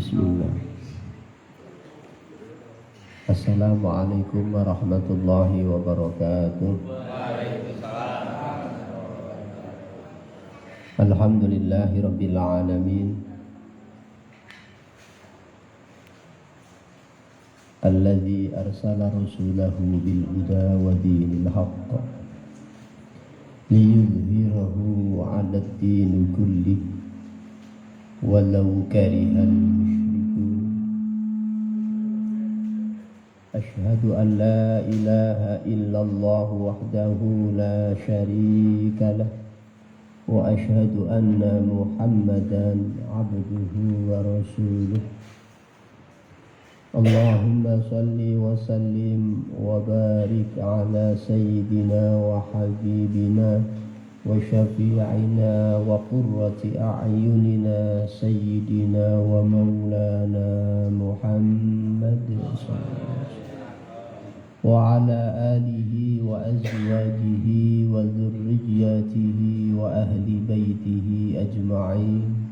Bismillah. Assalamualaikum warahmatullahi wabarakatuh. Alhamdulillahi rabbil alamin. Alladzi arsala rasulahu bil huda wa dinil haqq liyudhhirahu 'ala ad-din kullih walau karihal musyrikun. Asyhadu an la ilaha illallah wahdahu la syarika lah wa asyhadu anna Muhammadan abduhu wa rasuluh. Allahumma salli wa sallim wa barik ala sayyidina wa habibina wa syafi'ina wa qurrati a'yunina sayyidina wa maulana Muhammad wa ala alihi wa azwajihi wa dhurriyyatihi wa ahli baitihi ajma'in.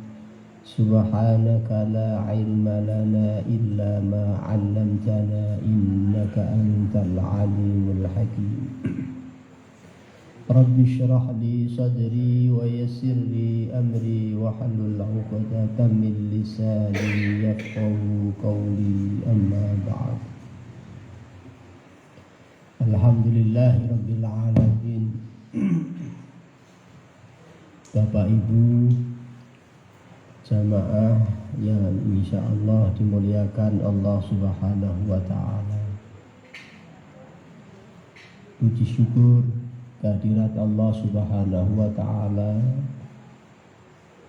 Subhanaka la ilma lana illa ma 'allamtana innaka antal alimul hakim. Rabbi shrah li sadri wa yassir li amri wa hlul 'uqdatam min lisani yafqahu qawli, amma ba'd. Alhamdulillahi rabbil alamin. Bapak Ibu jamaah yang insyaallah dimuliakan Allah Subhanahu wa taala. Puji syukur kehadirat Allah Subhanahu wa taala,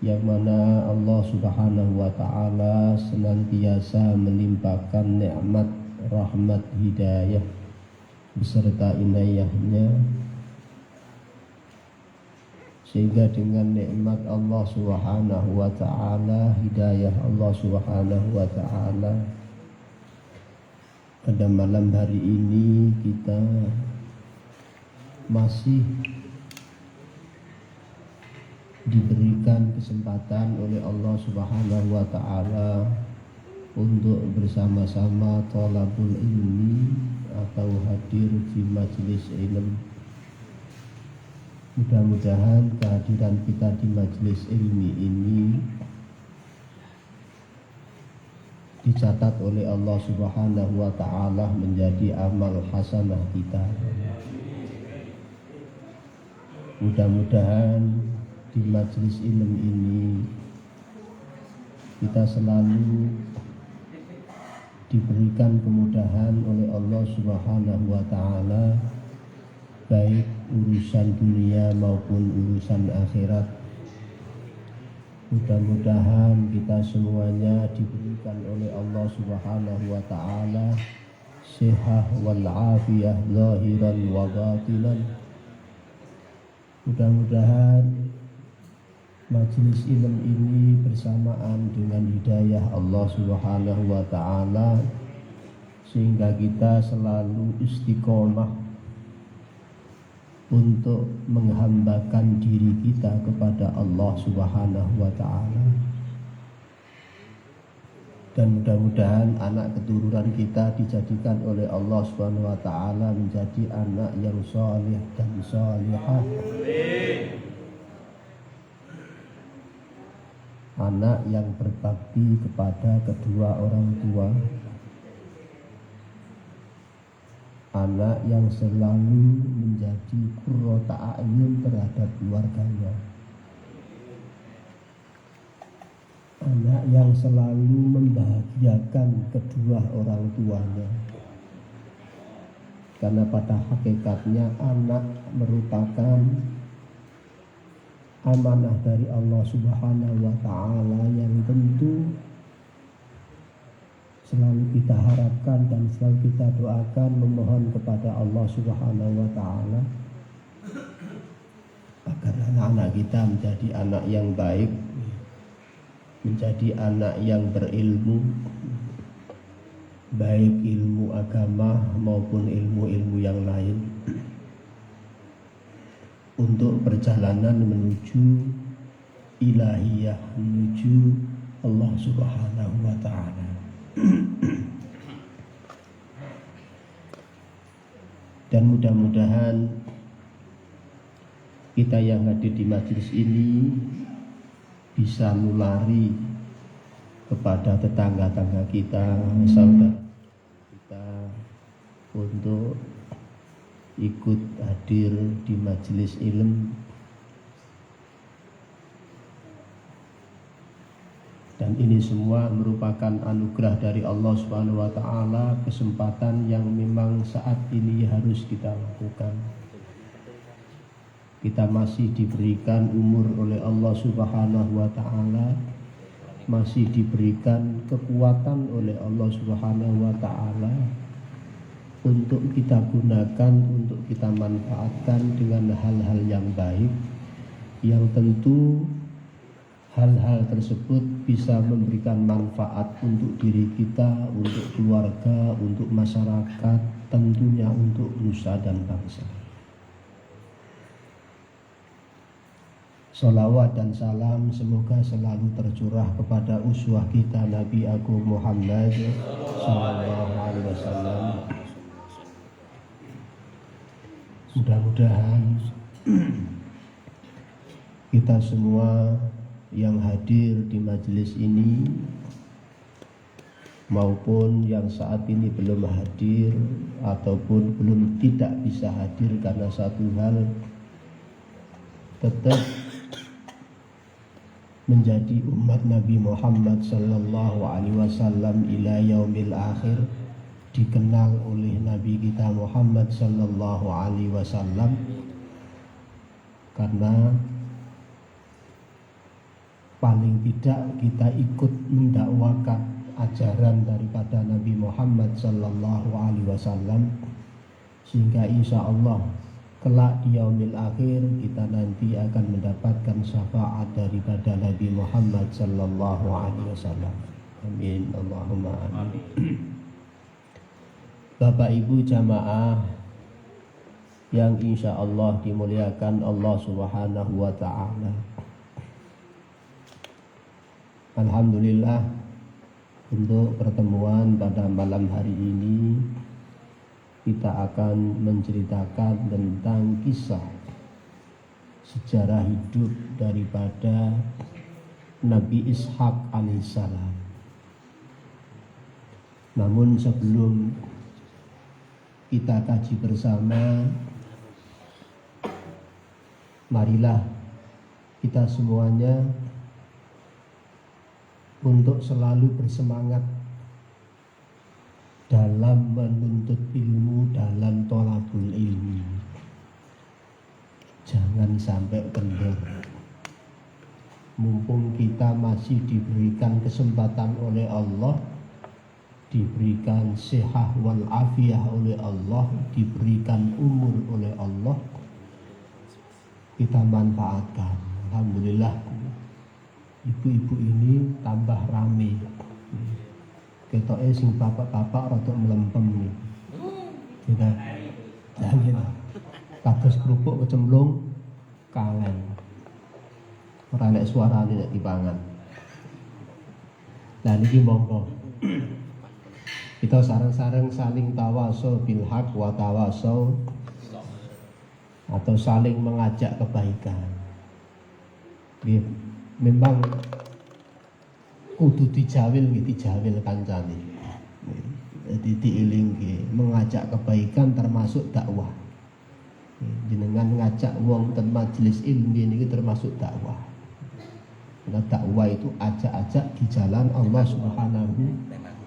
yang mana Allah Subhanahu wa taala senantiasa melimpahkan nikmat, rahmat, hidayah beserta inayahnya, sehingga dengan nikmat Allah Subhanahu wa taala, hidayah Allah Subhanahu wa taala, pada malam hari ini kita masih diberikan kesempatan oleh Allah Subhanahu wa taala untuk bersama-sama thalabul ilmi atau hadir di majelis ilmu. Mudah-mudahan kehadiran kita di majelis ilmi ini dicatat oleh Allah Subhanahu wa taala menjadi amal hasanah kita. Mudah-mudahan di majelis ilmu ini kita selalu diberikan kemudahan oleh Allah Subhanahu wa taala, baik urusan dunia maupun urusan akhirat. Mudah-mudahan kita semuanya diberikan oleh Allah Subhanahu wa taala sehat wal afiyah zahiran wa batinan. Mudah-mudahan majelis ilmu ini bersamaan dengan hidayah Allah Subhanahu wa taala, sehingga kita selalu istiqomah untuk menghambakan diri kita kepada Allah Subhanahu wa taala. Dan mudah-mudahan anak keturunan kita dijadikan oleh Allah Subhanahu wa taala menjadi anak yang saleh dan salihah. Anak yang berbakti kepada kedua orang tua, anak yang selalu menjadi qurrata a'yun terhadap keluarganya, anak yang selalu membahagiakan kedua orang tuanya. Karena pada hakikatnya anak merupakan amanah dari Allah Subhanahu wa taala yang tentu selalu kita harapkan dan selalu kita doakan, memohon kepada Allah Subhanahu wa taala agar anak-anak kita menjadi anak yang baik, menjadi anak yang berilmu, baik ilmu agama maupun ilmu-ilmu yang lain, untuk perjalanan menuju ilahiyah, menuju Allah Subhanahu wa ta'ala. Dan mudah-mudahan kita yang hadir di majelis ini bisa nulari kepada tetangga-tetangga kita, saudara kita, untuk ikut hadir di majelis ilmu. Dan ini semua merupakan anugerah dari Allah Subhanahu wa ta'ala, kesempatan yang memang saat ini harus kita lakukan. Kita masih diberikan umur oleh Allah Subhanahu wa ta'ala, masih diberikan kekuatan oleh Allah Subhanahu wa ta'ala untuk kita gunakan, untuk kita manfaatkan dengan hal-hal yang baik, yang tentu hal-hal tersebut bisa memberikan manfaat untuk diri kita, untuk keluarga, untuk masyarakat, tentunya untuk nusa dan bangsa. Salawat dan salam semoga selalu tercurah kepada uswah kita Nabi Agung Muhammad sallallahu alaihi wasallam. Mudah-mudahan kita semua yang hadir di majelis ini maupun yang saat ini belum hadir ataupun belum tidak bisa hadir karena satu hal, tetap menjadi umat Nabi Muhammad sallallahu alaihi wasallam ila yaumil akhir, dikenal oleh Nabi kita Muhammad sallallahu alaihi wasallam, karena paling tidak kita ikut mendakwakan ajaran daripada Nabi Muhammad sallallahu alaihi wasallam, sehingga insya Allah kelak di yaumil akhir kita nanti akan mendapatkan syafaat daripada Nabi Muhammad sallallahu alaihi wasallam. Amin, Allahumma amin. Bapak Ibu jamaah yang insya Allah dimuliakan Allah Subhanahu wa ta'ala, alhamdulillah untuk pertemuan pada malam hari ini kita akan menceritakan tentang kisah sejarah hidup daripada Nabi Ishaq alaihissalam. Namun sebelum kita kaji bersama, marilah kita semuanya untuk selalu bersemangat dalam menuntut ilmu, dalam thalabul ilmi. Jangan sampai kendor. Mumpung kita masih diberikan kesempatan oleh Allah, diberikan sehat wal afiyah oleh Allah, diberikan umur oleh Allah, kita manfaatkan. Alhamdulillah, ibu-ibu ini tambah rame. Ketoke sing bapak-bapak rada melempem nih. Kita jangan kados kerupuk kecemplung kaleng. Ora nek suarane nek dipangan. Lah niki monggo. Kita sareng-sareng saling tawasau bil haq wa tawasau, atau saling mengajak kebaikan. Memang kudu dijawil kancane. Jadi diilingke, mengajak kebaikan termasuk dakwah. Jenengan ngajak wong ten majelis ilmu ini termasuk dakwah. Karena dakwah itu ajak-ajak di jalan Allah Subhanahu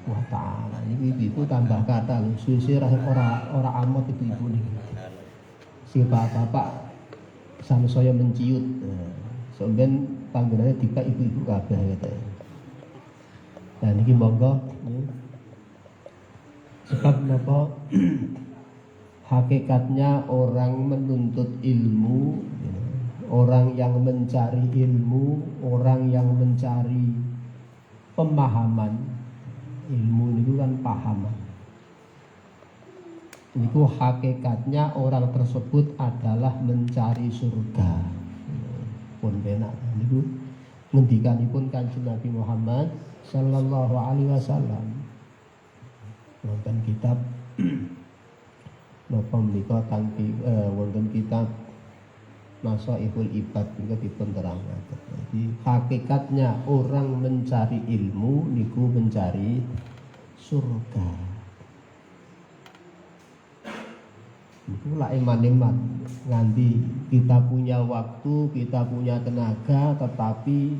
wa ta'ala. Ini itu tambah kata lho, suwe ora amat ibu-ibu niki. Sing bapak samsaya menciut. Sampeyan panggonane dipek ibu-ibu kabeh katanya. Nah niki monggo. Sebab napa? Hakikatnya orang menuntut ilmu, orang yang mencari ilmu, orang yang mencari pemahaman. Ilmu itu kan pahaman. Itu hakikatnya orang tersebut adalah mencari surga. Pun benak. Itu ngendikanipun Kanjeng Nabi Muhammad sallallahu alaihi wasallam. Wonten kitab napa menika kanthi wonten kitab Masaihul Ibad niku dipun terangaken. Jadi hakikatnya orang mencari ilmu niku mencari surga. Itu lah iman-iman nganti kita punya waktu, kita punya tenaga, tetapi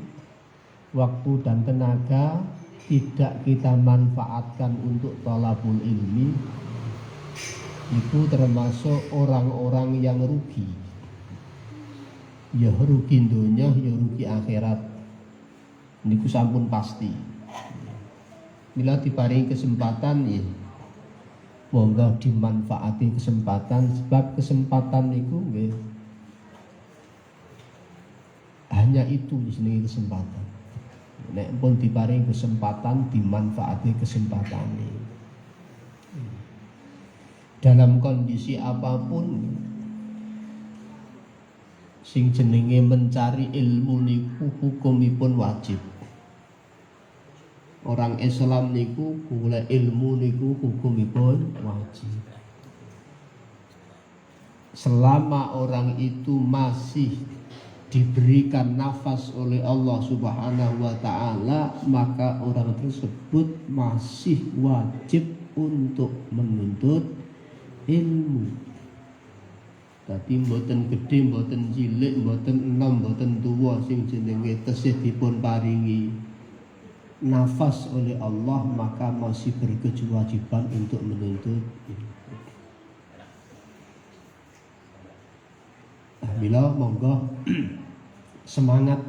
waktu dan tenaga tidak kita manfaatkan untuk thalabul ilmi, itu termasuk orang-orang yang rugi. Ya rugi dunya, ya rugi akhirat. Niku sampun pasti. Bila diparingi kesempatan ya monggo dimanfaati kesempatan, sebab kesempatan niku nggih hanya itu jenenge kesempatan. Nek pun diparingi kesempatan dimanfaati kesempatan ini. Dalam kondisi apapun sing jenenge mencari ilmu niku hukumipun wajib. Orang Islam niku golek ilmu niku hukumipun wajib. Selama orang itu masih diberikan nafas oleh Allah Subhanahu wa taala, maka orang tersebut masih wajib untuk menuntut ilmu. Tapi mboten gedhe, mboten cilik, mboten enom, mboten tuwa sing jenenge tesih dipun paringi nafas oleh Allah, maka masih berkewajiban untuk menuntut ilmu. Nah, bila monggo semangat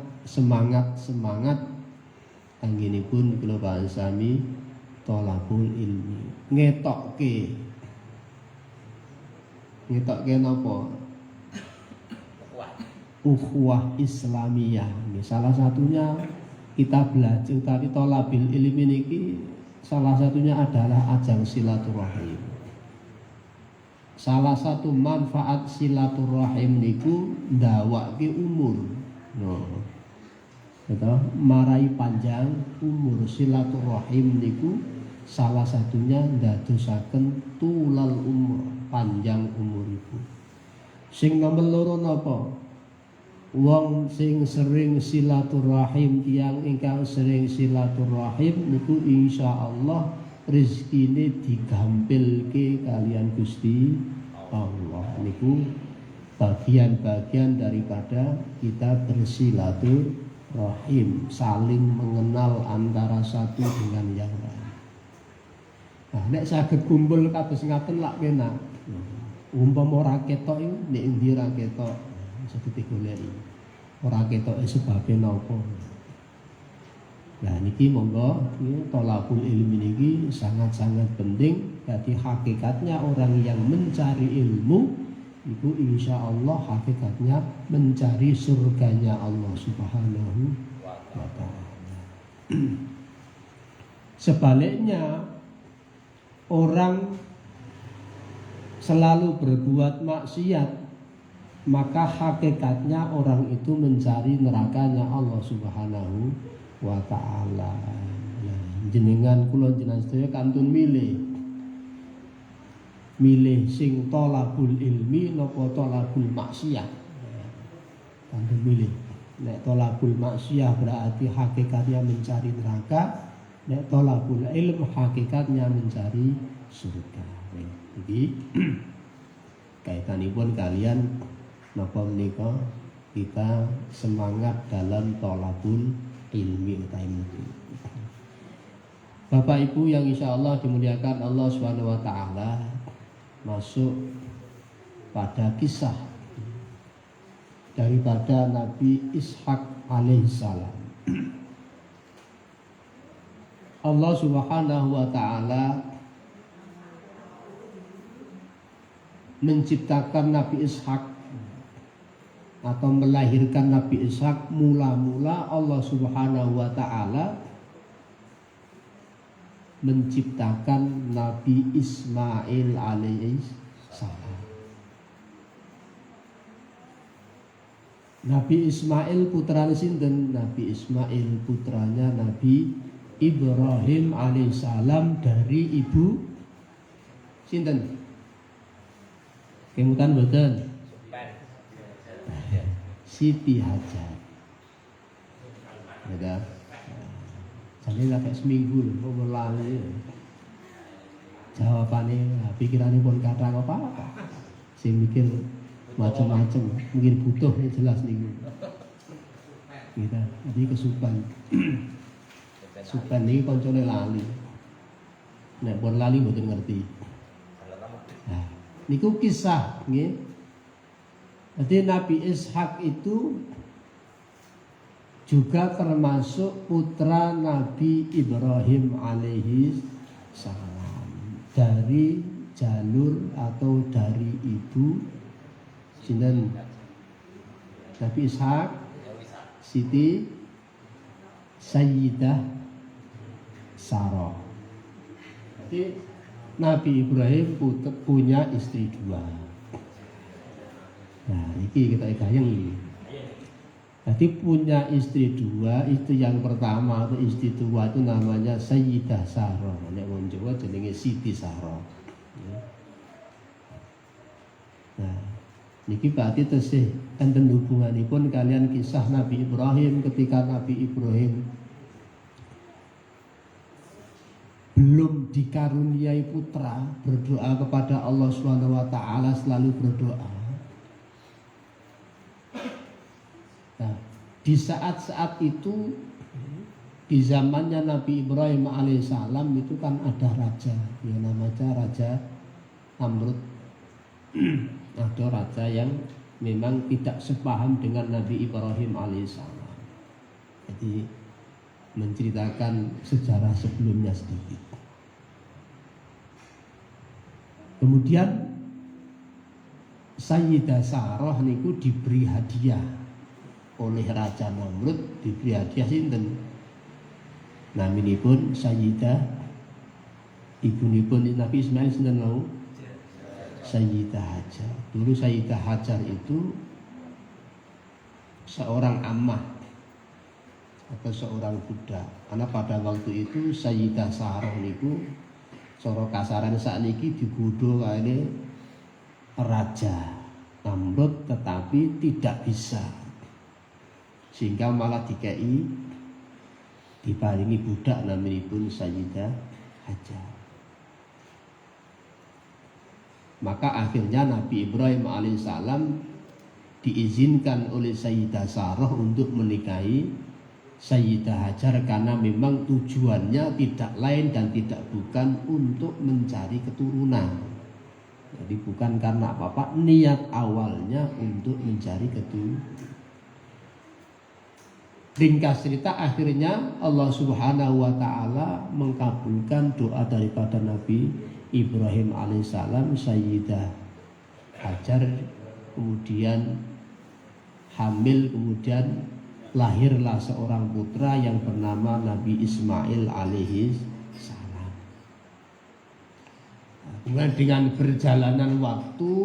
anggenipun kula sami thalabul ilmi. Ngetokke napa? Ukhuwah Islamiyah. Salah satunya kita belajar tadi thalabil ilmi niki salah satunya adalah ajang silaturahim. Salah satu manfaat silaturahim niku ndawake umur. Marai panjang umur. Silaturahim niku salah satunya ndadosaken tulal umur, panjang umur ibu. Sing nomor loro napa? Wong sing sering silaturahim, tiyang ingkang sering silaturahim niku insyaallah rezekine digampilke kalian Gusti Allah. Niku bagian-bagian daripada kita bersilaturahim, saling mengenal antara satu dengan yang lain. Nah, nek saged kumpul kados ngaten lak kenak. Umpama ora ketok iku nek endi ora ketok iso digoleki. Ora ketoke sebabe napa. Nah niki monggo thalabul ilmi niki sangat-sangat penting. Jadi hakikatnya orang yang mencari ilmu itu insyaallah hakikatnya mencari surganya Allah Subhanahu wa taala. Sebaliknya orang selalu berbuat maksiat, maka hakikatnya orang itu mencari nerakanya Allah Subhanahu wa ta'ala. Jenengan kula jenengan sedaya kantun milih sing thalabul ilmi napa thalabul maksiat. Kantun milih. Nek thalabul maksiat berarti hakikatnya mencari neraka, nek thalabul ilm hakikatnya mencari surga. Jadi kaitanipun kalian napa menika kita semangat dalam thalabul ilmi utawi. Bapak Ibu yang insyaallah dimuliakan Allah Subhanahu wa taala, masuk pada kisah daripada Nabi Ishak alaihissalam. Allah Subhanahu wa taala menciptakan Nabi Ishak atau melahirkan Nabi Ishak. Mula-mula Allah Subhanahu wa taala menciptakan Nabi Ismail alaihissalam. Nabi Ismail putranya sinten? Nabi Ismail putranya Nabi Ibrahim alaihissalam dari ibu sinten? Kemutan boten? Siti Hajar. Ya, jadi sampai seminggu loh, mau lali. Jawabannya, pikirannya pun kata apa-apa. Saya mikir macam-macam, mungkin butuh yang jelas nih. Kita, jadi kesupan. Supan ini koncone lali. Nek pun lali mboten ngerti. Nah, niku kisah, nggih. Jadi Nabi Ishak itu juga termasuk putra Nabi Ibrahim alaihi salam dari jalur atau dari ibu sinten Nabi Ishak Siti Sayyidah Sarah. Jadi Nabi Ibrahim punya istri dua. Nah, ini kita ikayang ini. Jadi punya istri dua, istri yang pertama atau istri tua itu namanya Sayyidah Sarah. Nek wong Jawa jenenge Siti Sarah. Nah, niki berarti tesih enten hubunganipun kalian kisah Nabi Ibrahim ketika Nabi Ibrahim belum dikaruniai putra, berdoa kepada Allah Subhanahu wa taala, selalu berdoa. Nah, di saat-saat itu di zamannya Nabi Ibrahim alaihissalam itu kan ada raja, ya namanya Raja Namrud. Ada raja yang memang tidak sepaham dengan Nabi Ibrahim alaihissalam. Jadi menceritakan sejarah sebelumnya sedikit. Kemudian Sayyidah Sarah niku diberi hadiah oleh Raja Namrud, diberi hadiah sinten? Naminipun Sayyidah, ibunipun Nabi Ismail sinten mau? Sayyidah Hajar. Dulu Sayyidah Hajar itu seorang ammah atau seorang budak. Karena pada waktu itu Sayyidah Sarah niku cara kasaran sakniki digodho kali Raja Namrud tetapi tidak bisa. Sehingga malah diparingi budak naminipun Sayyidah Hajar. Maka akhirnya Nabi Ibrahim alaihissalam diizinkan oleh Sayyidah Sarah untuk menikahi Sayyidah Hajar karena memang tujuannya tidak lain dan tidak bukan untuk mencari keturunan. Jadi bukan karena apa-apa, niat awalnya untuk mencari keturunan. Ringkas cerita, akhirnya Allah Subhanahu wa taala mengabulkan doa daripada Nabi Ibrahim alaihissalam. Sayyidah Hajar kemudian hamil, kemudian lahirlah seorang putra yang bernama Nabi Ismail alaihissalam. Kemudian dengan berjalanan waktu,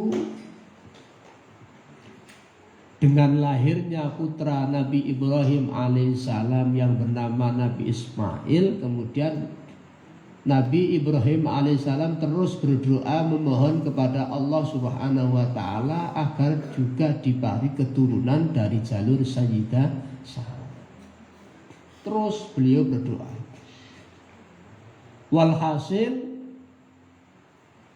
dengan lahirnya putra Nabi Ibrahim alaihissalam yang bernama Nabi Ismail, kemudian Nabi Ibrahim alaihissalam terus berdoa memohon kepada Allah Subhanahu wa taala agar juga diberi keturunan dari jalur Sayyidah Sarah. Terus beliau berdoa. Walhasil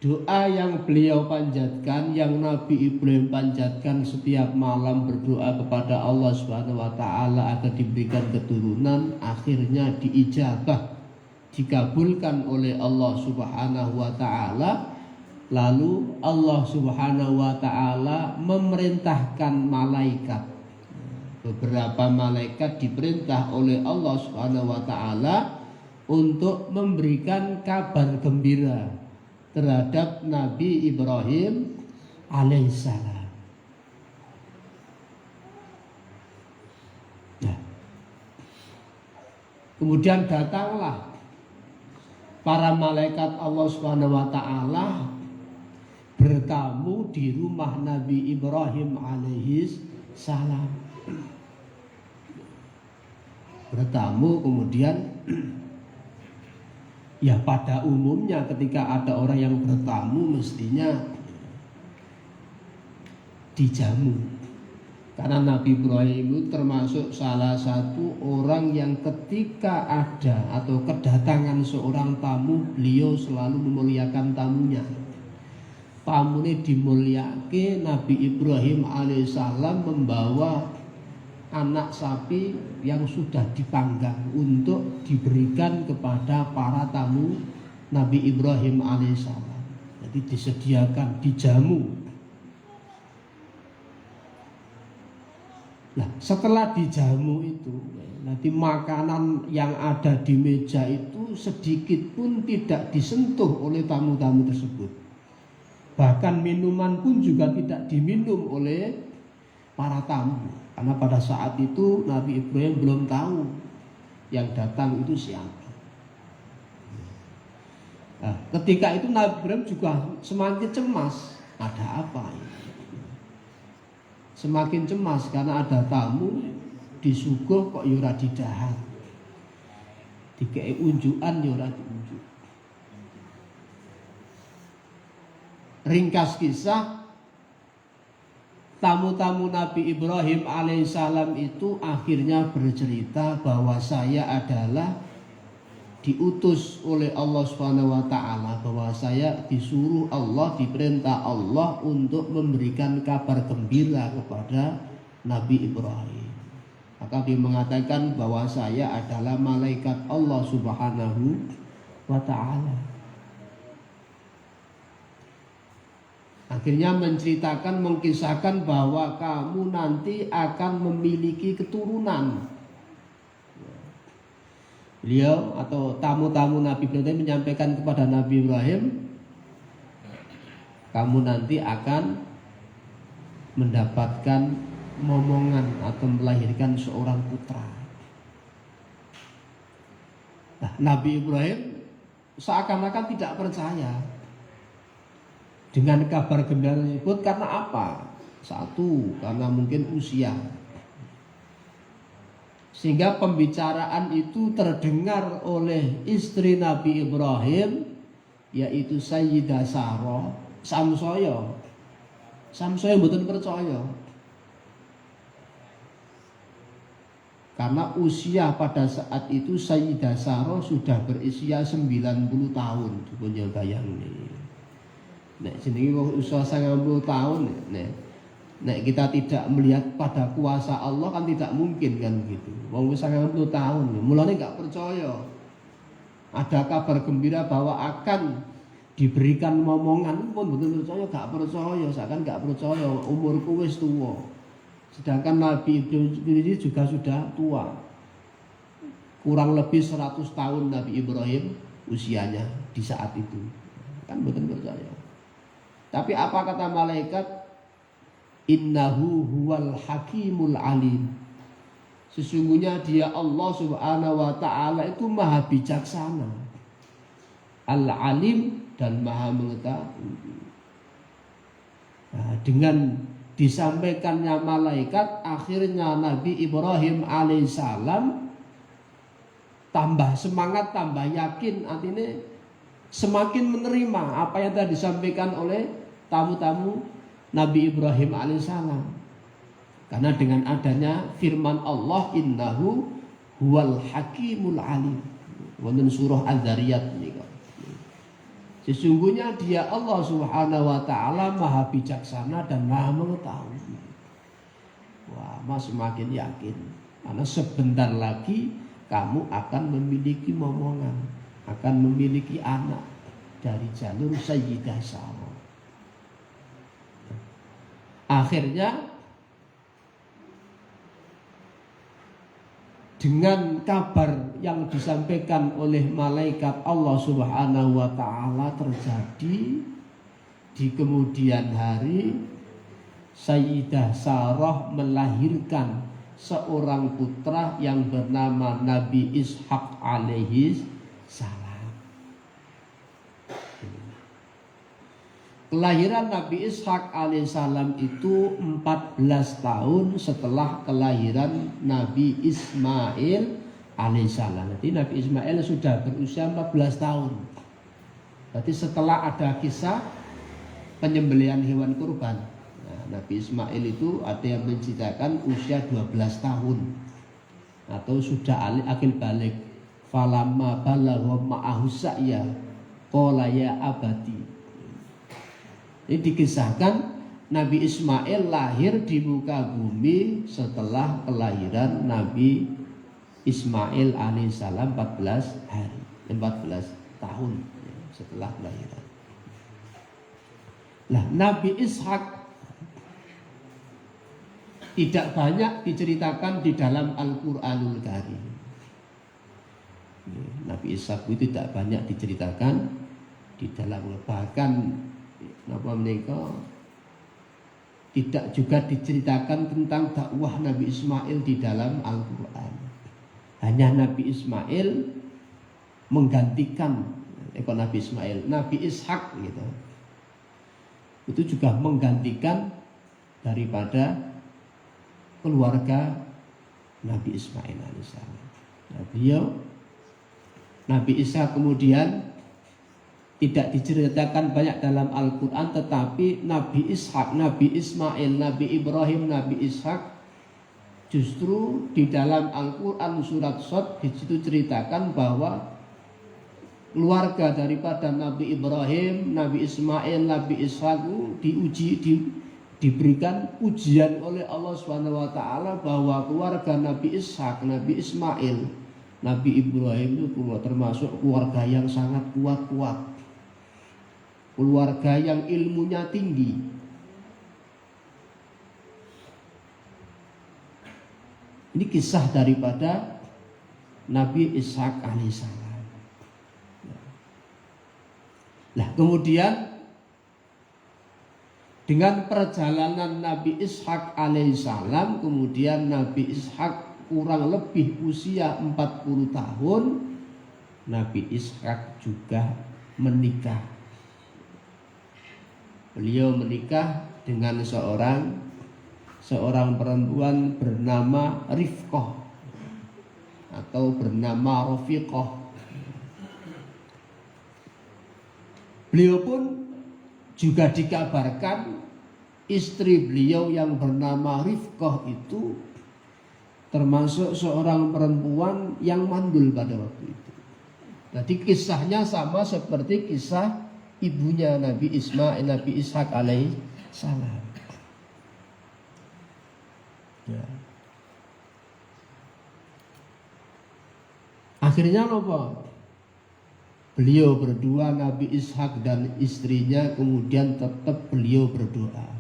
doa yang beliau panjatkan, yang Nabi Ibrahim panjatkan setiap malam berdoa kepada Allah Subhanahu wa taala agar diberikan keturunan, akhirnya diijabah, dikabulkan oleh Allah Subhanahu wa taala. Lalu Allah Subhanahu wa taala memerintahkan malaikat. Beberapa malaikat diperintah oleh Allah Subhanahu wa taala untuk memberikan kabar gembira terhadap Nabi Ibrahim alaihissalam. Nah, kemudian datanglah para malaikat Allah Subhanahu wa taala bertamu di rumah Nabi Ibrahim alaihissalam. Bertamu kemudian ya pada umumnya ketika ada orang yang bertamu mestinya dijamu. Karena Nabi Ibrahim itu termasuk salah satu orang yang ketika ada atau kedatangan seorang tamu, beliau selalu memuliakan tamunya. Tamune dimulyake, Nabi Ibrahim alaihissalam membawa anak sapi yang sudah dipanggang untuk diberikan kepada para tamu Nabi Ibrahim alaihissalam. Jadi disediakan, dijamu. Nah, setelah dijamu itu, nanti makanan yang ada di meja itu sedikit pun tidak disentuh oleh tamu-tamu tersebut. Bahkan minuman pun juga tidak diminum oleh para tamu. Karena pada saat itu Nabi Ibrahim belum tahu yang datang itu siapa. Nah, ketika itu Nabi Ibrahim juga semakin cemas. Ada apa ini? Semakin cemas karena ada tamu disuguh kok yura didahar. Dikei unjukan yura diunjuk. Ringkas kisah, tamu-tamu Nabi Ibrahim alaihissalam itu akhirnya bercerita bahwa saya adalah diutus oleh Allah Subhanahu wa taala, bahwa saya disuruh Allah, diperintah Allah untuk memberikan kabar gembira kepada Nabi Ibrahim. Maka dia mengatakan bahwa saya adalah malaikat Allah Subhanahu wa taala. Akhirnya menceritakan, mengkisahkan bahwa kamu nanti akan memiliki keturunan. Beliau atau tamu-tamu Nabi Ibrahim menyampaikan kepada Nabi Ibrahim, kamu nanti akan mendapatkan momongan atau melahirkan seorang putra. Nah, Nabi Ibrahim seakan-akan tidak percaya dengan kabar gembira tersebut. Karena apa? Satu, karena mungkin usia. Sehingga pembicaraan itu terdengar oleh istri Nabi Ibrahim, yaitu Sayyidah Sarah. Samsoyo mboten percaya. Karena usia pada saat itu Sayyidah Sarah sudah berusia 90 tahun. Dipun bayangke. Nek jenenge wong usia 90 tahun, nek kita tidak melihat pada kuasa Allah kan tidak mungkin kan gitu. Wong wis 90 tahun, mulane enggak percaya. Ada kabar gembira bahwa akan diberikan momongan pun betul percaya, enggak percaya, seakan enggak percaya, umurku wis tua. Sedangkan Nabi Ibrahim juga sudah tua. Kurang lebih 100 tahun Nabi Ibrahim usianya di saat itu. Kan betul percaya. Tapi apa kata malaikat? Innahu huwal hakimul alim. Sesungguhnya dia Allah Subhanahu wa ta'ala itu maha bijaksana, al-alim, dan maha mengetahui. Nah, dengan disampaikannya malaikat, akhirnya Nabi Ibrahim alaihissalam tambah semangat, tambah yakin. Artinya semakin menerima apa yang telah disampaikan oleh tamu-tamu Nabi Ibrahim alaihissalam. Karena dengan adanya firman Allah, innahu huwal hakimul alim. Wonten surah Al-Dzariyat menika. Sesungguhnya dia Allah Subhanahu wa taala maha bijaksana dan maha mengetahui. Wah, mas semakin yakin. Karena sebentar lagi kamu akan memiliki momongan, akan memiliki anak dari jalur Sayyidah Sarah. Akhirnya dengan kabar yang disampaikan oleh malaikat Allah Subhanahu wa taala terjadi di kemudian hari, Sayyidah Sarah melahirkan seorang putra yang bernama Nabi Ishak alaihi salam. kelahiran Nabi Ishak alaihissalam itu 14 tahun setelah kelahiran Nabi Ismail alaihissalam. Jadi Nabi Ismail sudah berusia 14 tahun. Berarti setelah ada kisah penyembelihan hewan kurban. Nah, Nabi Ismail itu ada yang menceritakan usia 12 tahun atau sudah akil balik. Falamma balagha ma'ahu sa'ya qala ya abati. Ini dikisahkan Nabi Ismail lahir di muka bumi setelah kelahiran Nabi Ismail alaihissalam 14 hari, 14 tahun setelah kelahiran. Nah, Nabi Ishak tidak banyak diceritakan di dalam Al-Quranul Karim. Nabi Ishak itu tidak banyak diceritakan di dalam, bahkan tidak juga diceritakan tentang dakwah Nabi Ismail di dalam Al-Quran. Hanya Nabi Ismail menggantikan Nabi Ismail, Nabi Ishak gitu. Itu juga menggantikan daripada keluarga Nabi Ismail alaihissalam. Nabi Ishak kemudian tidak diceritakan banyak dalam Al-Quran, tetapi Nabi Ishak, Nabi Ismail, Nabi Ibrahim, Nabi Ishak justru di dalam Al-Quran surat Shad di situ ceritakan bahwa keluarga daripada Nabi Ibrahim, Nabi Ismail, Nabi Ishak diberikan ujian oleh Allah SWT bahwa keluarga Nabi Ishak, Nabi Ismail, Nabi Ibrahim itu termasuk keluarga yang sangat kuat, keluarga yang ilmunya tinggi. Ini kisah daripada Nabi Ishak alaihissalam. Nah, kemudian dengan perjalanan Nabi Ishak alaihissalam, kemudian Nabi Ishak kurang lebih usia 40 tahun, Nabi Ishak juga menikah. Beliau menikah dengan seorang perempuan bernama Rifqah atau bernama Rafiqah. Beliau pun juga dikabarkan istri beliau yang bernama Rifqah itu termasuk seorang perempuan yang mandul pada waktu itu. Jadi kisahnya sama seperti kisah ibunya Nabi Ismail, Nabi Ishak alaihissalam. Ya. Akhirnya apa? Beliau berdua, Nabi Ishak dan istrinya, kemudian tetap beliau berdoa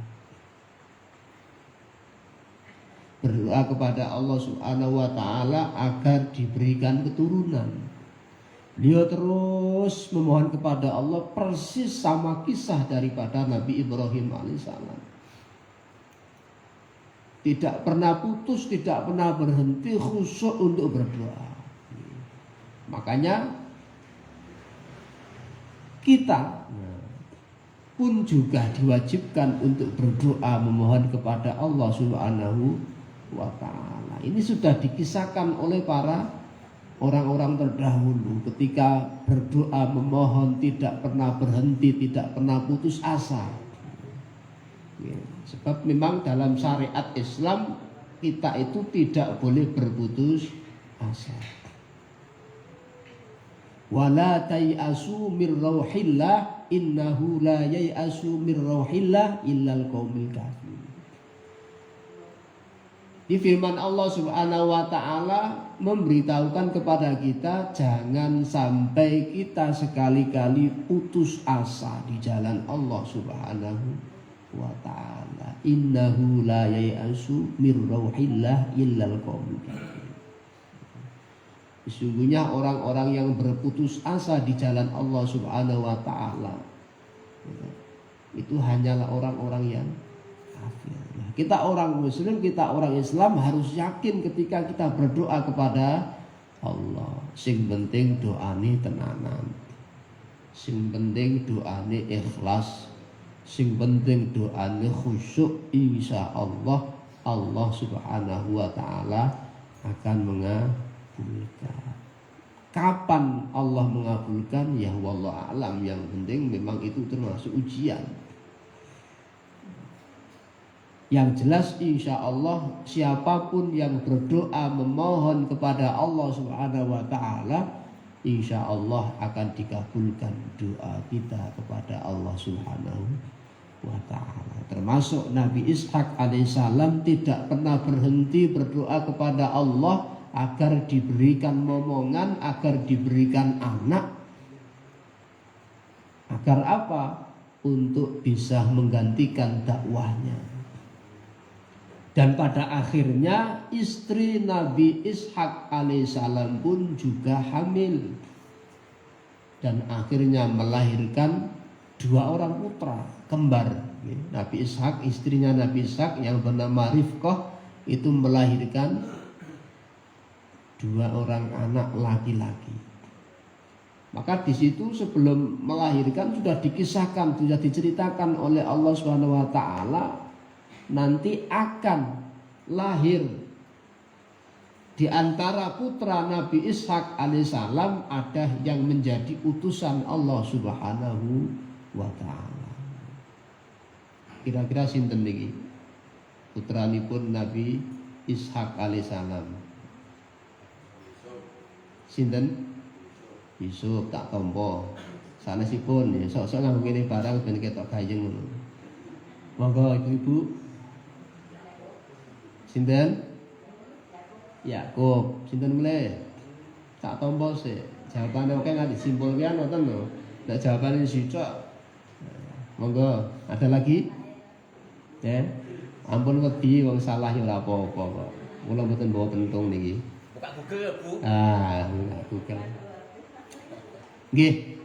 kepada Allah Subhanahu wa taala agar diberikan keturunan. Beliau terus memohon kepada Allah persis sama kisah daripada Nabi Ibrahim alaihissalam. Tidak pernah putus, tidak pernah berhenti khusyuk untuk berdoa. Makanya kita pun juga diwajibkan untuk berdoa memohon kepada Allah Subhanahu wa ta'ala. Ini sudah dikisahkan oleh para orang-orang terdahulu ketika berdoa memohon tidak pernah berhenti, tidak pernah putus asa. Ya, sebab memang dalam syariat Islam kita itu tidak boleh berputus asa. Wala tai'asu mir rauhillah innahu la yai'asu mir rauhillah illal qaumil kafir. Di firman Allah Subhanahu wa taala memberitahukan kepada kita jangan sampai kita sekali-kali putus asa di jalan Allah Subhanahu wa taala. Innahu la yai'asu mir rauhillah illal qaumul kafir. Sesungguhnya orang-orang yang berputus asa di jalan Allah Subhanahu wa taala itu hanyalah orang-orang yang kafir. Kita orang Muslim, kita orang Islam harus yakin ketika kita berdoa kepada Allah. Sing penting doane tenanan, sing penting doane ikhlas, Sing penting doane khusyuk, insyaallah Allah Subhanahu wa taala akan mengabulkan. Kapan Allah mengabulkan? Ya wallahu alam. Yang penting memang itu termasuk ujian. Yang jelas insya Allah siapapun yang berdoa memohon kepada Allah Subhanahu wa taala, insya Allah akan dikabulkan doa kita kepada Allah Subhanahu wa taala. Termasuk Nabi Ishak alaihissalam tidak pernah berhenti berdoa kepada Allah agar diberikan momongan, agar diberikan anak. Agar apa? Untuk bisa menggantikan dakwahnya. Dan pada akhirnya istri Nabi Ishak alaihissalam pun juga hamil. Dan akhirnya melahirkan 2 orang putra kembar. Nabi Ishak, istrinya Nabi Ishak yang bernama Rifqah itu melahirkan 2 orang anak laki-laki. Maka di situ sebelum melahirkan sudah dikisahkan, sudah diceritakan oleh Allah Subhanahu wa taala nanti akan lahir di antara putra Nabi Ishak alaihissalam ada yang menjadi utusan Allah Subhanahu wa taala. Kira-kira sinten niki putranipun Nabi Ishak alaihissalam? Sinten? Yusuf tak tompo. Sanesipun ya sok-sok nganggo ngene barang ben ketok gayeng ngono. Monggo ibu-ibu. Sinten? Yakub. Sinten meneh? Tak tompo sik. Jawabane oke nggak disimpulkan ngoten lho. Nek jawabane sithik. Monggo, ada lagi? Ya. Ampun wedi wong salah ya ora apa-apa kok. Kula mboten bawa pentung niki. Buka Google, Bu. Buka Google. Nggih.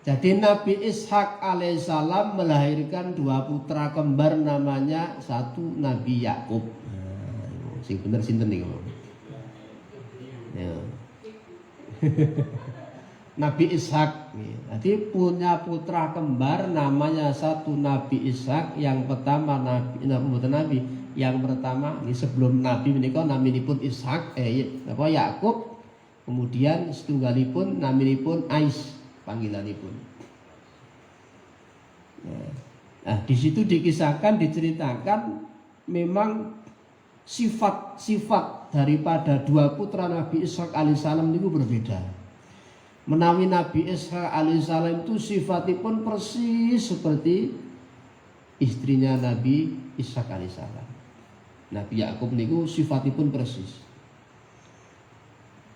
Jadi Nabi Ishak alaihissalam melahirkan 2 putra kembar namanya satu Nabi Yakub. Sing bener sinten niku? Ya. Nabi Ishak. Jadi punya putra kembar namanya satu Nabi Ishak. Yang pertama Nabi, yang pertama ini sebelum Nabi menika naminipun Ishak Yakub. Kemudian setunggalipun naminipun Ais panggilanipun. Nah, di situ dikisahkan, diceritakan memang sifat-sifat daripada 2 putra Nabi Ishak alaihissalam itu berbeda. Menawi Nabi Ishak alaihissalam itu sifatipun persis seperti istrinya Nabi Ishak alaihissalam. Nabi Yakub niku sifatipun persis.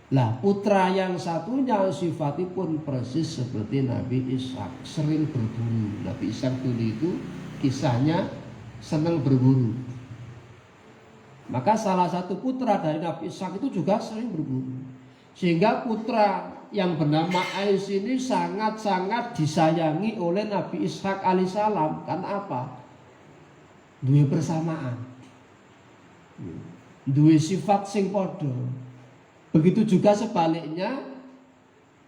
Lah putra yang satunya sifatipun persis seperti Nabi Ishak, sering berburu. Nabi Ishak dulu itu kisahnya senang berburu. Maka salah satu putra dari Nabi Ishak itu juga sering berburu. Sehingga putra yang bernama Ais ini sangat-sangat disayangi oleh Nabi Ishak alaihissalam. Karena apa? Duwe persamaan. Duwe sifat sing padha. Begitu juga sebaliknya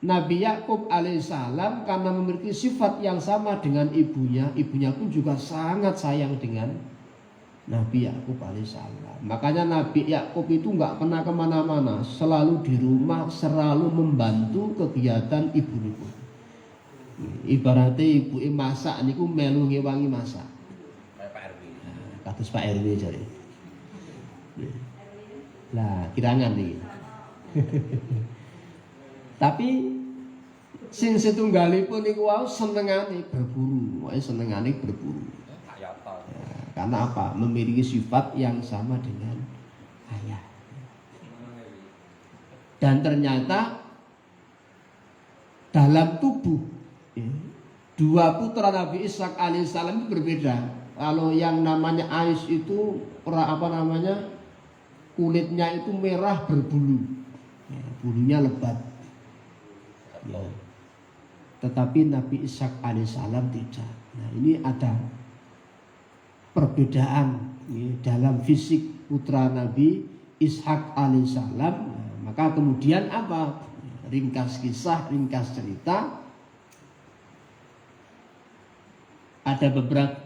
Nabi Yakub alaihissalam karena memiliki sifat yang sama dengan ibunya pun juga sangat sayang dengan Nabi Yakub alaihissalam. Makanya Nabi Yakub itu nggak pernah kemana-mana, selalu di rumah, selalu membantu kegiatan ibu-ibu. Ibaratnya ibu masak niku melu ngewangi masak. Pak RW. Kados Pak RW jare. Lah kirangan nih. Tapi sing setunggalipun niku wau senengane berburu, senengane berburu. Ya, karena apa? Memiliki sifat yang sama dengan ayah. Dan ternyata dalam tubuh 2 putra Nabi Ishak alaihissalam itu berbeda. Kalau yang namanya Ais itu kulitnya itu merah berbulu, bulunya lebat. Tetapi Nabi Ishak alaihissalam tidak. Nah, ini ada perbedaan dalam fisik putra Nabi Ishak alaihissalam. Nah, maka kemudian apa? Ringkas kisah, ringkas cerita. ada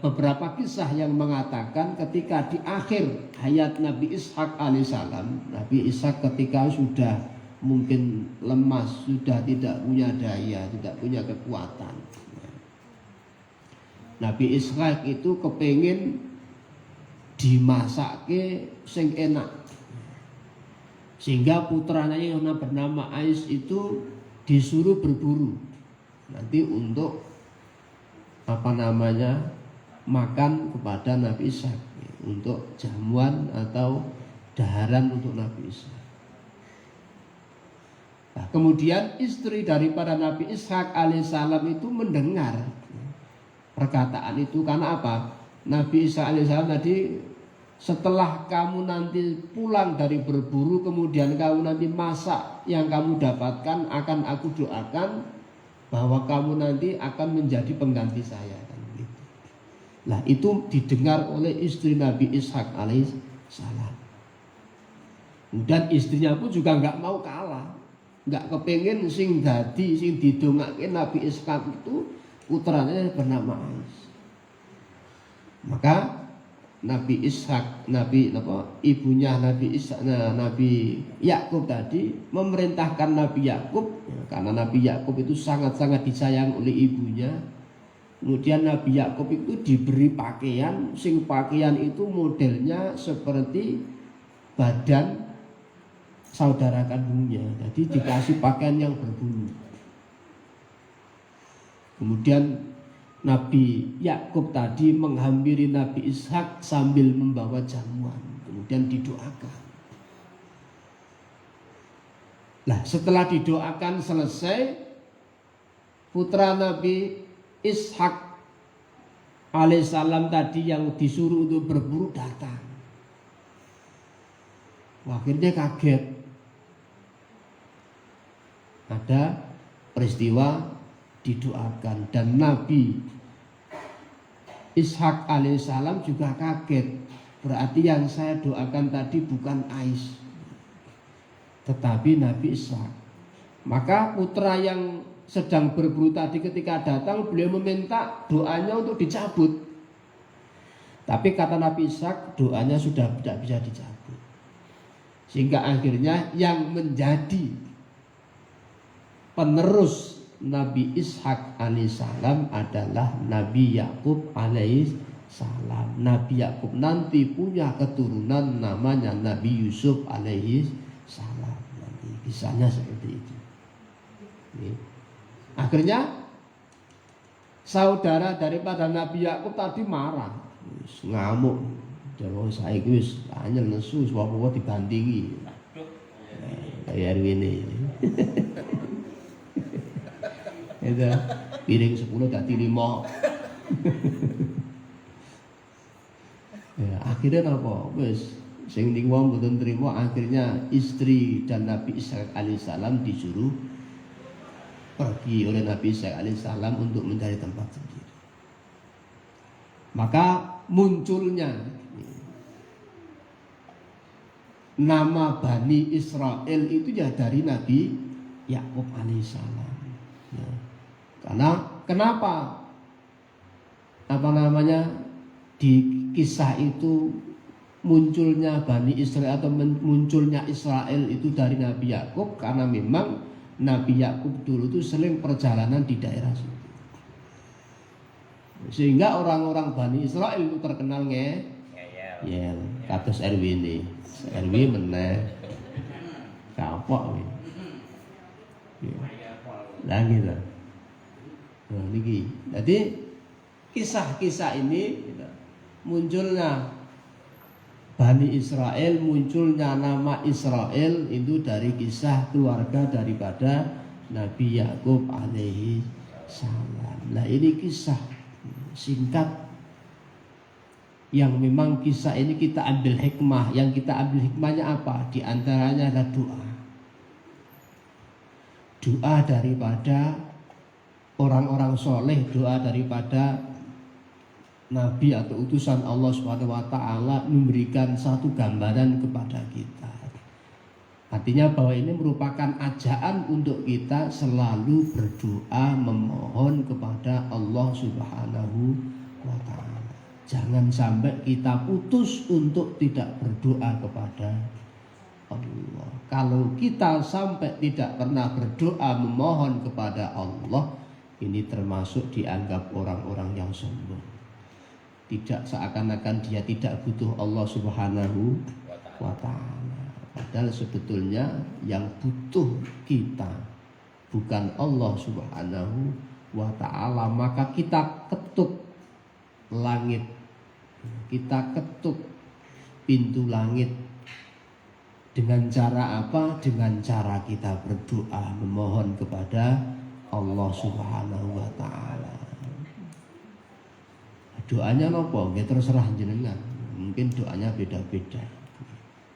beberapa kisah yang mengatakan ketika di akhir hayat Nabi Ishak alaihissalam, Nabi Ishak ketika sudah mungkin lemas, sudah tidak punya daya, tidak punya kekuatan, Nabi Ishak itu kepengin dimasake sing enak, sehingga putranya yang bernama Ais itu disuruh berburu nanti untuk makan kepada Nabi Ishak, untuk jamuan atau daharan untuk Nabi Ishak. Nah, kemudian istri daripada Nabi Ishak alaihissalam itu mendengar perkataan itu. Karena apa? Nabi Ishak alaihissalam tadi, setelah kamu nanti pulang dari berburu, kemudian kamu nanti masak yang kamu dapatkan, akan aku doakan bahwa kamu nanti akan menjadi pengganti saya. Nah, itu didengar oleh istri Nabi Ishak alaihissalam. Dan istrinya pun juga nggak mau kalah, nggak kepengen sing didongake Nabi Ishak itu putranya bernama Ais. Maka Nabi Ishak, ibunya Nabi Ishak, Nabi Yakub tadi memerintahkan Nabi Yakub, karena Nabi Yakub itu sangat-sangat disayang oleh ibunya. Kemudian Nabi Yakub itu diberi pakaian, sing pakaian itu modelnya seperti badan saudara kandungnya. Jadi dikasih pakaian yang berbulu. Kemudian Nabi Yakub tadi menghampiri Nabi Ishak sambil membawa jamuan, kemudian didoakan. Nah, setelah didoakan selesai, putra Nabi Ishak alaihissalam tadi yang disuruh untuk berburu datang. Akhirnya kaget. Ada peristiwa didoakan, dan Nabi Ishak alaihissalam juga kaget. Berarti yang saya doakan tadi bukan Ais, tetapi Nabi Ishak. Maka putra yang sedang berburu tadi ketika datang, beliau meminta doanya untuk dicabut. Tapi kata Nabi Ishak, doanya sudah tidak bisa dicabut. Sehingga akhirnya yang menjadi penerus Nabi Ishak alaihissalam adalah Nabi Yakub alaihissalam. Nabi Yakub nanti punya keturunan namanya Nabi Yusuf alaihissalam. Nanti kisahnya seperti itu. Akhirnya saudara daripada Nabi Yakub tadi marah, ngamuk. Jangan saya wis anyel nesu, apa-apa dibandingi. Kayak ini. Itu piring 10 dadi 5. Ya, akhirnya apa? Wis sing ning wong mboten trima, akhirnya istri dan Nabi Ishak alaihissalam disuruh pergi oleh Nabi Ishak alaihissalam untuk mencari tempat sendiri. Maka munculnya nama Bani Israel itu ya dari Nabi Yakub alaihissalam. Ya. Karena kenapa di kisah itu munculnya Bani Israel atau munculnya Israel itu dari Nabi Yakub, karena memang Nabi Yakub dulu itu sering perjalanan di daerah situ, sehingga orang-orang Bani Israel itu terkenal ngeyel. Kados RW ini, RW meneh kapok iki. Lah gitu. Nah, niki. Jadi kisah-kisah ini munculnya Bani Israel, munculnya nama Israel itu dari kisah keluarga daripada Nabi Yakub alaihi salam. Nah, ini kisah singkat yang memang kisah ini kita ambil hikmah. Yang kita ambil hikmahnya apa? Di antaranya adalah doa. Doa daripada orang-orang soleh, doa daripada Nabi atau utusan Allah Subhanahu wa taala memberikan satu gambaran kepada kita. Artinya bahwa ini merupakan ajaan untuk kita selalu berdoa memohon kepada Allah Subhanahu wa ta'ala. Jangan sampai kita putus untuk tidak berdoa kepada Allah. Kalau kita sampai tidak pernah berdoa memohon kepada Allah, ini termasuk dianggap orang-orang yang sombong. Tidak, seakan-akan dia tidak butuh Allah Subhanahu wa ta'ala. Padahal sebetulnya yang butuh kita bukan Allah Subhanahu wa ta'ala. Maka kita ketuk langit, kita ketuk pintu langit. Dengan cara apa? Dengan cara kita berdoa memohon kepada Allah Subhanahu wa ta'ala. Doanya nopo? Ya terserah jenengan. Mungkin doanya beda-beda.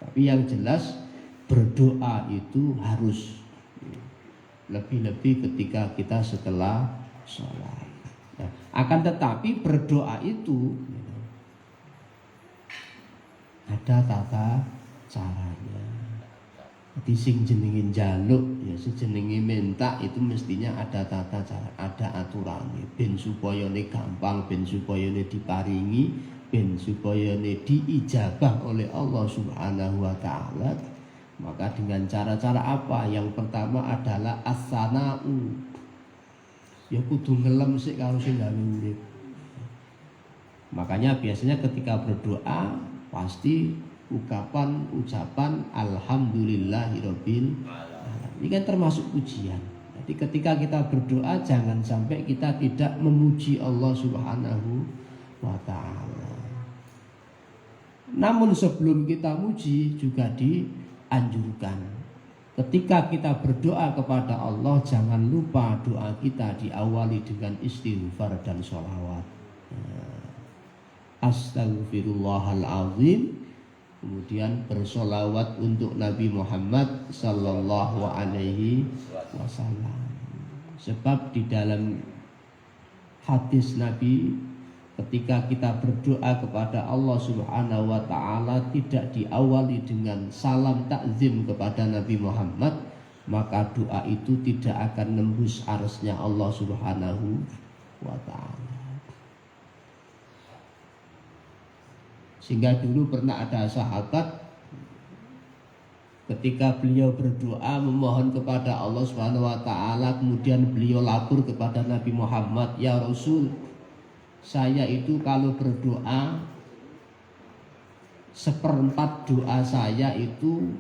Tapi yang jelas berdoa itu harus, lebih-lebih ketika kita setelah sholat. Nah, akan tetapi berdoa itu ada tata caranya. Jadi sing jenengin jaluk ya sejenenge minta itu mestinya ada tata cara, ada aturannya. Ben supaya ne gampang, ben supaya ne diparingi, ben supaya ne diijabah oleh Allah Subhanahu wa ta'ala. Maka dengan cara-cara apa? Yang pertama adalah as-sana'u. Ya kudu ngelem sik karo sing gawe urip. Makanya biasanya ketika berdoa pasti ucapan alhamdulillahirabbil alamin. Ini kan termasuk pujian. Jadi ketika kita berdoa jangan sampai kita tidak memuji Allah Subhanahu wa ta'ala. Namun sebelum kita muji juga dianjurkan, ketika kita berdoa kepada Allah jangan lupa doa kita diawali dengan istighfar dan sholawat. Astaghfirullahaladzim. Kemudian bersolawat untuk Nabi Muhammad sallallahu alaihi wasallam. Sebab di dalam hadis Nabi, ketika kita berdoa kepada Allah Subhanahu wa ta'ala tidak diawali dengan salam takzim kepada Nabi Muhammad, maka doa itu tidak akan nembus arsy-Nya Allah Subhanahu wa ta'ala. Sehingga dulu pernah ada sahabat ketika beliau berdoa memohon kepada Allah Subhanahu wa ta'ala, kemudian beliau lapor kepada Nabi Muhammad, "Ya Rasul, saya itu kalau berdoa 1/4 doa saya itu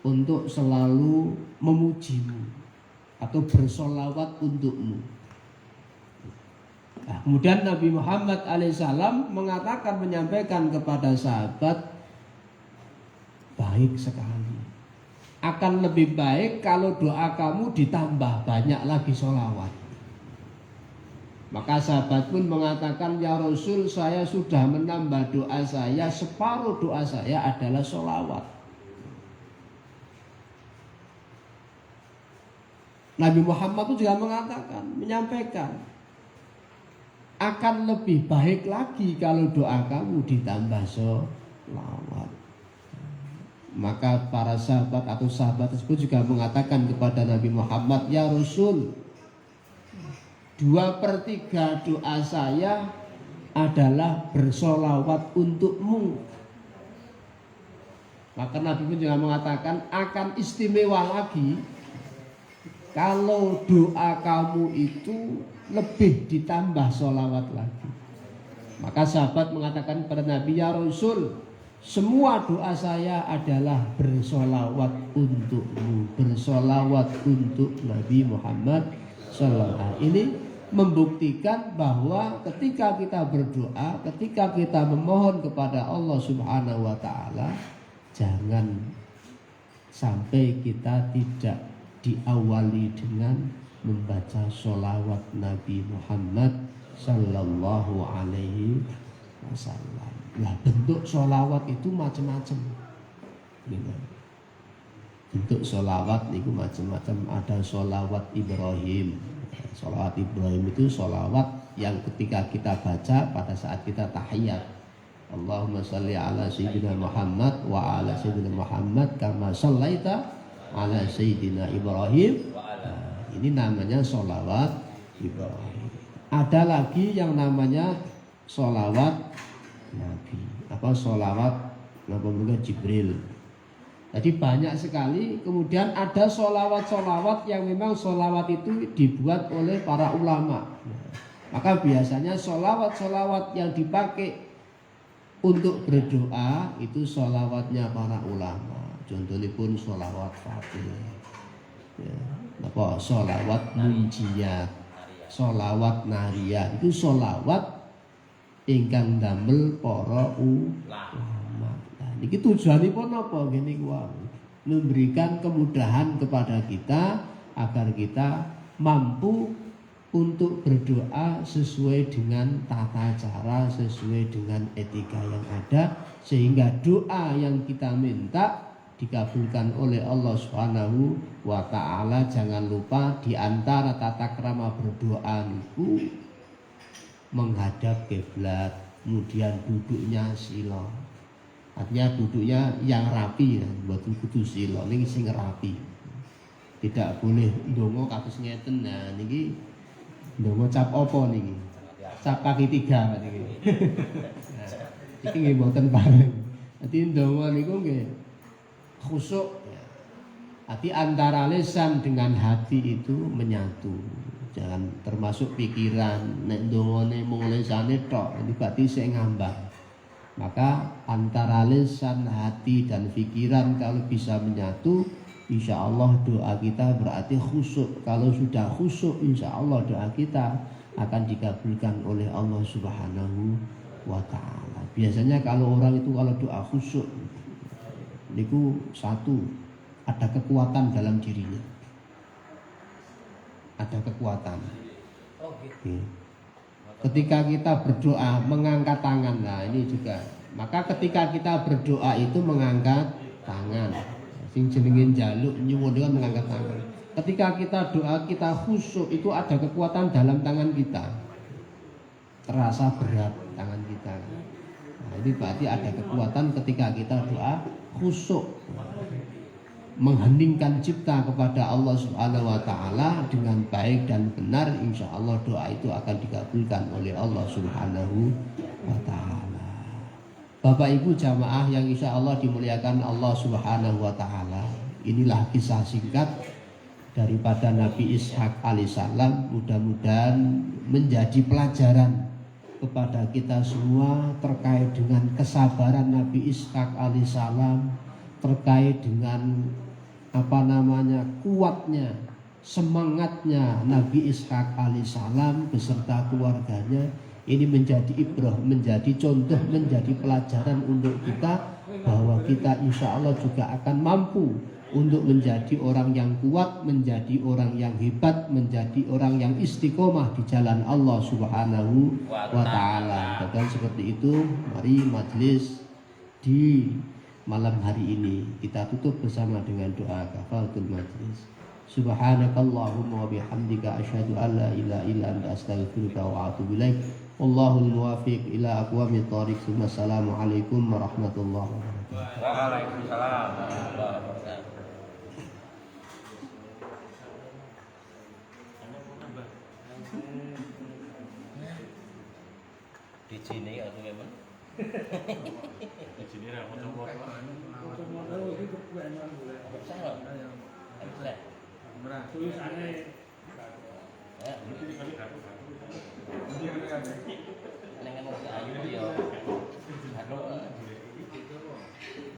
untuk selalu memujimu atau bersolawat untukmu." Nah, kemudian Nabi Muhammad alaihissalam mengatakan, menyampaikan kepada sahabat, baik sekali. Akan lebih baik kalau doa kamu ditambah banyak lagi sholawat. Maka sahabat pun mengatakan, "Ya Rasul, saya sudah menambah doa saya, separuh doa saya adalah sholawat." Nabi Muhammad pun juga mengatakan, menyampaikan, akan lebih baik lagi kalau doa kamu ditambah sholawat. Maka para sahabat atau sahabat tersebut juga mengatakan kepada Nabi Muhammad, "Ya Rasul, 2/3 doa saya adalah bersolawat untukmu." Maka Nabi pun juga mengatakan, akan istimewa lagi kalau doa kamu itu lebih ditambah sholawat lagi. Maka sahabat mengatakan kepada Nabi, "Ya Rasul, semua doa saya adalah bersolawat untukmu, bersolawat untuk Nabi Muhammad sallallahu alaihi wasallam." Ini membuktikan bahwa ketika kita berdoa, ketika kita memohon kepada Allah Subhanahu wa ta'ala, jangan sampai kita tidak diawali dengan membaca sholawat Nabi Muhammad sallallahu alaihi wasallam. Nah, bentuk sholawat itu macam-macam. Bentuk sholawat itu macam-macam. Ada sholawat Ibrahim. Sholawat Ibrahim itu sholawat yang ketika kita baca pada saat kita tahiyat. Allahumma sholli ala sayyidina Muhammad wa ala sayyidina Muhammad kama shallaita ala sayyidina Ibrahim. Ini namanya sholawat Ibrahim. Ada lagi yang namanya sholawat Nabi, sholawat Nabi Jibril. Jadi banyak sekali. Kemudian ada sholawat-sholawat yang memang sholawat itu dibuat oleh para ulama. Maka biasanya sholawat-sholawat yang dipakai untuk berdoa itu sholawatnya para ulama. Contohnya pun sholawat Fatih, sholawat munjiyat, sholawat nariyah, itu sholawat ingkang damel para ulama. Nah, niki tujuanipun apa? Gini memberikan kemudahan kepada kita agar kita mampu untuk berdoa sesuai dengan tata cara, sesuai dengan etika yang ada, sehingga doa yang kita minta dikabulkan oleh Allah Subhanahu wa ta'ala. Jangan lupa di antara tata krama berdoa itu menghadap kiblat, kemudian duduknya sila. Artinya duduknya yang rapi, mboten kudu sila, niki sing rapi. Tidak boleh ndonga kados ngeten. Nah niki ndonga cap apa niki? Cap kaki 3 niki. Nah, iki nggih mboten bareng. Dadi ndonga niku nggih khusyuk. Hati antara lisan dengan hati itu menyatu. Jangan termasuk pikiran. Nek ndongane mung lisane tok, itu berarti sing ngambang. Maka antara lisan, hati dan pikiran kalau bisa menyatu, insya Allah doa kita berarti khusyuk. Kalau sudah khusyuk, insya Allah doa kita akan dikabulkan oleh Allah Subhanahu wa ta'ala. Biasanya kalau orang itu kalau doa khusyuk, niku satu, ada kekuatan dalam dirinya. Ada kekuatan. Ketika kita berdoa mengangkat tangan, nah ini juga. Maka ketika kita berdoa itu mengangkat tangan. Sing jenenge njaluk nyuwun kan mengangkat tangan. Ketika kita doa kita khusyuk itu ada kekuatan dalam tangan kita. Terasa berat tangan kita. Nah, ini berarti ada kekuatan ketika kita doa khusyuk. Mengheningkan cipta kepada Allah Subhanahu wa ta'ala dengan baik dan benar, insya Allah doa itu akan dikabulkan oleh Allah Subhanahu wa ta'ala. Bapak Ibu jamaah yang insya Allah dimuliakan Allah Subhanahu wa ta'ala, inilah kisah singkat daripada Nabi Ishak alaihissalam. Mudah-mudahan menjadi pelajaran kepada kita semua terkait dengan kesabaran Nabi Ishak alaihissalam, terkait dengan kuatnya, semangatnya Nabi Ishak alaihissalam beserta keluarganya. Ini menjadi ibrah, menjadi contoh, menjadi pelajaran untuk kita, bahwa kita insya Allah juga akan mampu untuk menjadi orang yang kuat, menjadi orang yang hebat, menjadi orang yang istiqomah di jalan Allah Subhanahu wa ta'ala. Dan seperti itu, mari majelis di malam hari ini kita tutup bersama dengan doa kafaratul majlis. Subhanakallahumma wa bihamdika asyhadu an la ilaha illa anta astaghfiruka wa atubu ilaik. Wallahul muwaffiq ila aqwamit thoriq. Wassalamualaikum warahmatullahi wabarakatuh. Waalaikumsalam warahmatullahi wabarakatuh. Di sini aku memang di sini lah mau coba